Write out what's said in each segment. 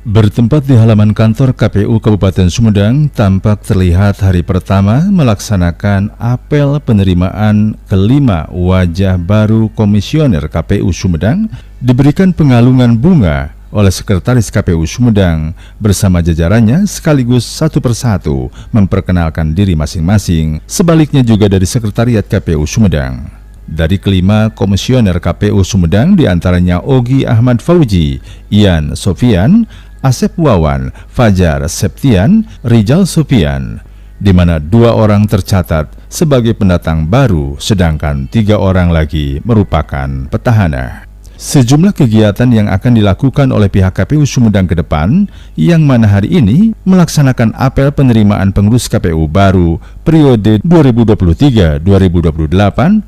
Bertempat di halaman kantor KPU Kabupaten Sumedang, tampak terlihat hari pertama melaksanakan apel penerimaan kelima wajah baru komisioner KPU Sumedang, diberikan pengalungan bunga oleh Sekretaris KPU Sumedang bersama jajarannya sekaligus satu persatu memperkenalkan diri masing-masing, sebaliknya juga dari Sekretariat KPU Sumedang. Dari kelima komisioner KPU Sumedang diantaranya Ogi Ahmad Fauji, Ian Sofian, Asep Wawan, Fajar Septian, Rijal Sofian, di mana 2 orang tercatat sebagai pendatang baru, sedangkan 3 orang lagi merupakan petahana. Sejumlah kegiatan yang akan dilakukan oleh pihak KPU Sumedang ke depan, yang mana hari ini melaksanakan apel penerimaan pengurus KPU baru periode 2023-2028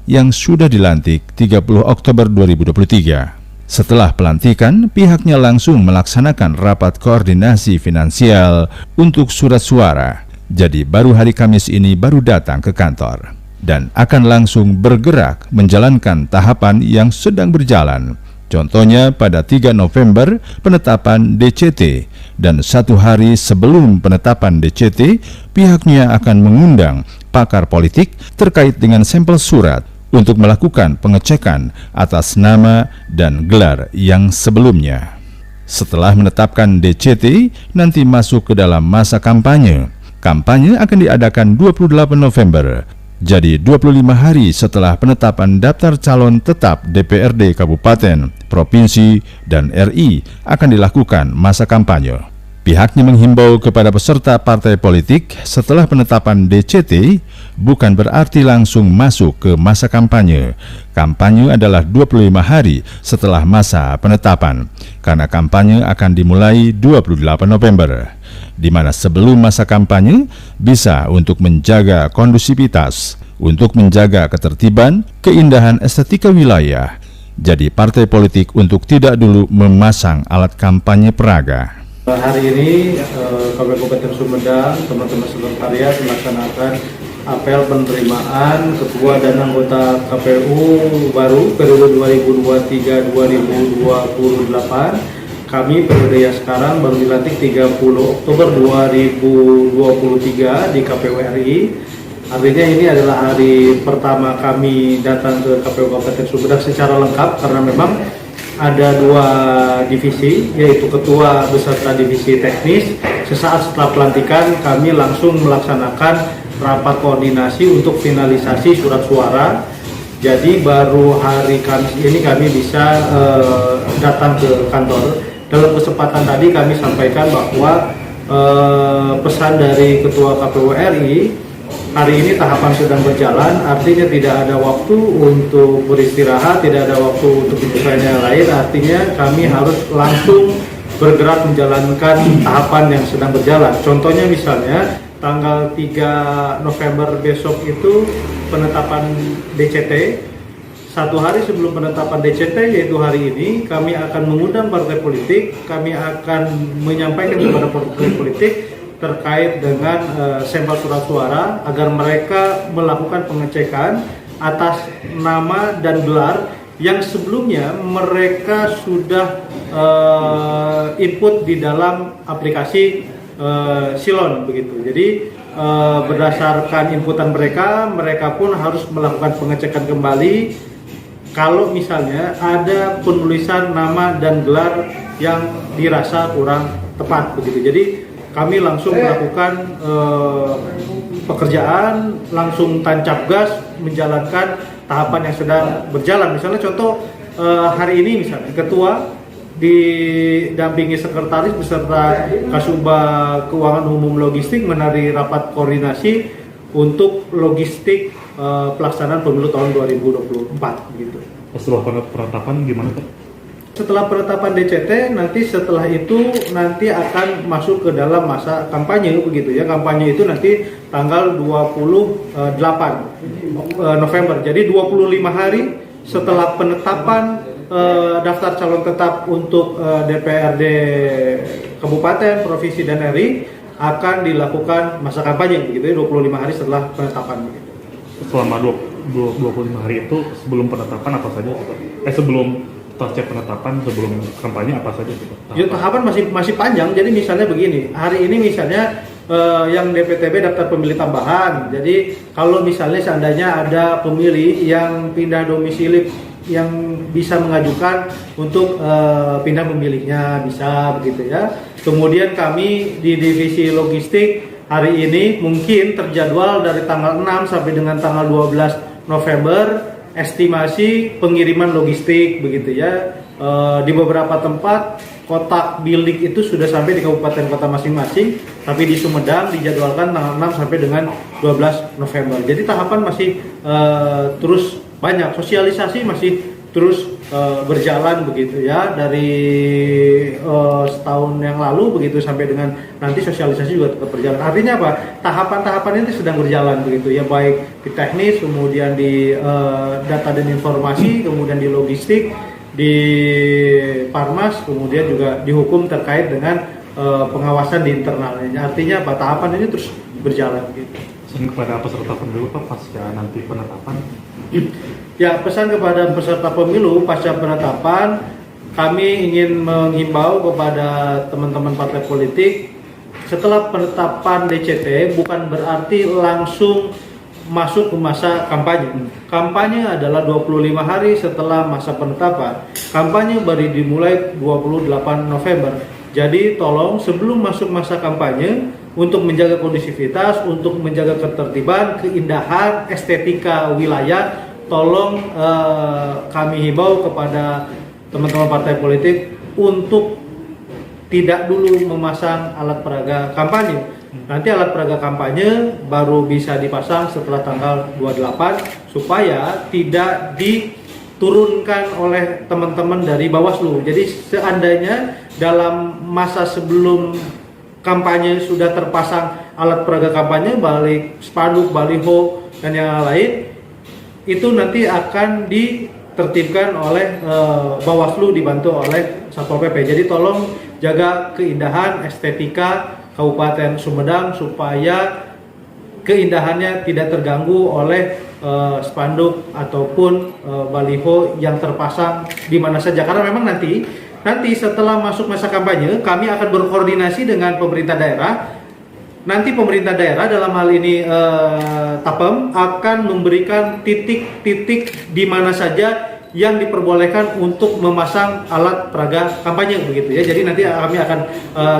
yang sudah dilantik 30 Oktober 2023. Setelah pelantikan, pihaknya langsung melaksanakan rapat koordinasi finansial untuk surat suara. Jadi baru hari Kamis ini baru datang ke kantor dan akan langsung bergerak menjalankan tahapan yang sedang berjalan. Contohnya pada 3 November penetapan DCT, dan 1 hari sebelum penetapan DCT, pihaknya akan mengundang pakar politik terkait dengan sampel surat untuk melakukan pengecekan atas nama dan gelar yang sebelumnya. Setelah menetapkan DCT, nanti masuk ke dalam masa kampanye. Kampanye akan diadakan 28 November. Jadi 25 hari setelah penetapan daftar calon tetap DPRD Kabupaten, Provinsi, dan RI akan dilakukan masa kampanye. Pihaknya menghimbau kepada peserta partai politik setelah penetapan DCT bukan berarti langsung masuk ke masa kampanye. Kampanye adalah 25 hari setelah masa penetapan, karena kampanye akan dimulai 28 November, di mana sebelum masa kampanye bisa untuk menjaga kondusivitas, untuk menjaga ketertiban, keindahan estetika wilayah. Jadi partai politik untuk tidak dulu memasang alat kampanye peraga. Hari ini Kabupaten Sumedang, teman-teman sekretariat melaksanakan apel penerimaan ketua dan anggota KPU baru periode 2023-2028. Kami periode yang sekarang baru dilantik 30 Oktober 2023 di KPU RI. Artinya ini adalah hari pertama kami datang ke KPU Kabupaten Sumedang secara lengkap, karena memang ada 2 divisi, yaitu ketua beserta divisi teknis. Sesaat setelah pelantikan kami langsung melaksanakan rapat koordinasi untuk finalisasi surat suara. Jadi baru hari Kamis ini kami bisa datang ke kantor. Dalam kesempatan tadi kami sampaikan bahwa pesan dari ketua KPU RI, hari ini tahapan sedang berjalan, artinya tidak ada waktu untuk beristirahat, tidak ada waktu untuk berbicara yang lain, artinya kami harus langsung bergerak menjalankan tahapan yang sedang berjalan. Contohnya misalnya tanggal 3 November besok itu penetapan DCT. 1 hari sebelum penetapan DCT, yaitu hari ini, kami akan mengundang partai politik, kami akan menyampaikan kepada partai politik terkait dengan sampel surat suara agar mereka melakukan pengecekan atas nama dan gelar yang sebelumnya mereka sudah input di dalam aplikasi Silon begitu. Jadi berdasarkan inputan mereka pun harus melakukan pengecekan kembali kalau misalnya ada penulisan nama dan gelar yang dirasa kurang tepat begitu. Jadi kami langsung melakukan pekerjaan, langsung tancap gas menjalankan tahapan yang sedang berjalan. Misalnya contoh hari ini misalnya ketua didampingi sekretaris beserta Kasubag Keuangan Umum Logistik menari rapat koordinasi untuk logistik pelaksanaan pemilu tahun 2024 gitu. Setelah penetapan gimana Pak? Setelah penetapan DCT, setelah itu akan masuk ke dalam masa kampanye begitu ya. Kampanye itu nanti tanggal 28 November. Jadi 25 hari setelah penetapan daftar calon tetap untuk DPRD Kabupaten, Provinsi, dan RI akan dilakukan masa kampanye begitu ya, 25 hari setelah penetapan begitu. Selama 25 hari itu sebelum penetapan apa saja? Sebelum step penetapan sebelum kampanye apa saja itu, Pak? Ya, tahapan masih panjang. Jadi misalnya begini, hari ini misalnya yang DPTB daftar pemilih tambahan. Jadi kalau misalnya seandainya ada pemilih yang pindah domisili yang bisa mengajukan untuk pindah pemilihnya, bisa begitu ya. Kemudian kami di divisi logistik hari ini mungkin terjadwal dari tanggal 6 sampai dengan tanggal 12 November estimasi pengiriman logistik begitu ya. Di beberapa tempat kotak bilik itu sudah sampai di kabupaten kota masing-masing, tapi di Sumedang dijadwalkan tanggal 6 sampai dengan 12 November. Jadi tahapan masih terus banyak, sosialisasi masih terus berjalan begitu ya, dari setahun yang lalu begitu sampai dengan nanti sosialisasi juga tetap berjalan. Artinya apa? Tahapan-tahapan ini sedang berjalan begitu ya, baik di teknis, kemudian di data dan informasi, kemudian di logistik, di Parmas, kemudian juga di hukum terkait dengan pengawasan di internalnya. Artinya apa? Tahapan ini terus berjalan gitu. Kepada peserta pemilu Pak pasca nanti penetapan. Ya, pesan kepada peserta pemilu pasca penetapan, kami ingin menghimbau kepada teman-teman partai politik, setelah penetapan DCT bukan berarti langsung masuk ke masa kampanye. Kampanye adalah 25 hari setelah masa penetapan. Kampanye baru dimulai 28 November. Jadi tolong sebelum masuk masa kampanye, untuk menjaga kondusivitas, untuk menjaga ketertiban, keindahan, estetika wilayah, tolong kami himbau kepada teman-teman partai politik untuk tidak dulu memasang alat peraga kampanye. Nanti alat peraga kampanye baru bisa dipasang setelah tanggal 28 supaya tidak diturunkan oleh teman-teman dari Bawaslu. Jadi seandainya dalam masa sebelum kampanye sudah terpasang alat peraga kampanye, balik spanduk, baliho, dan yang lain, itu nanti akan ditertibkan oleh Bawaslu dibantu oleh Satpol PP. Jadi tolong jaga keindahan estetika Kabupaten Sumedang supaya keindahannya tidak terganggu oleh spanduk ataupun baliho yang terpasang di mana saja. Karena memang nanti setelah masuk masa kampanye, kami akan berkoordinasi dengan pemerintah daerah. Nanti pemerintah daerah dalam hal ini Tapem akan memberikan titik-titik di mana saja yang diperbolehkan untuk memasang alat peraga kampanye begitu ya. Jadi nanti kami akan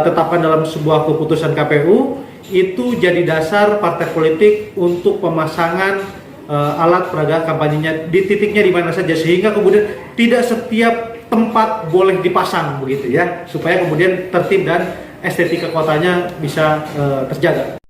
tetapkan dalam sebuah keputusan KPU itu jadi dasar partai politik untuk pemasangan alat peraga kampanyenya di titiknya di mana saja, sehingga kemudian tidak setiap tempat boleh dipasang begitu ya, supaya kemudian tertib dan estetika kotanya bisa terjaga.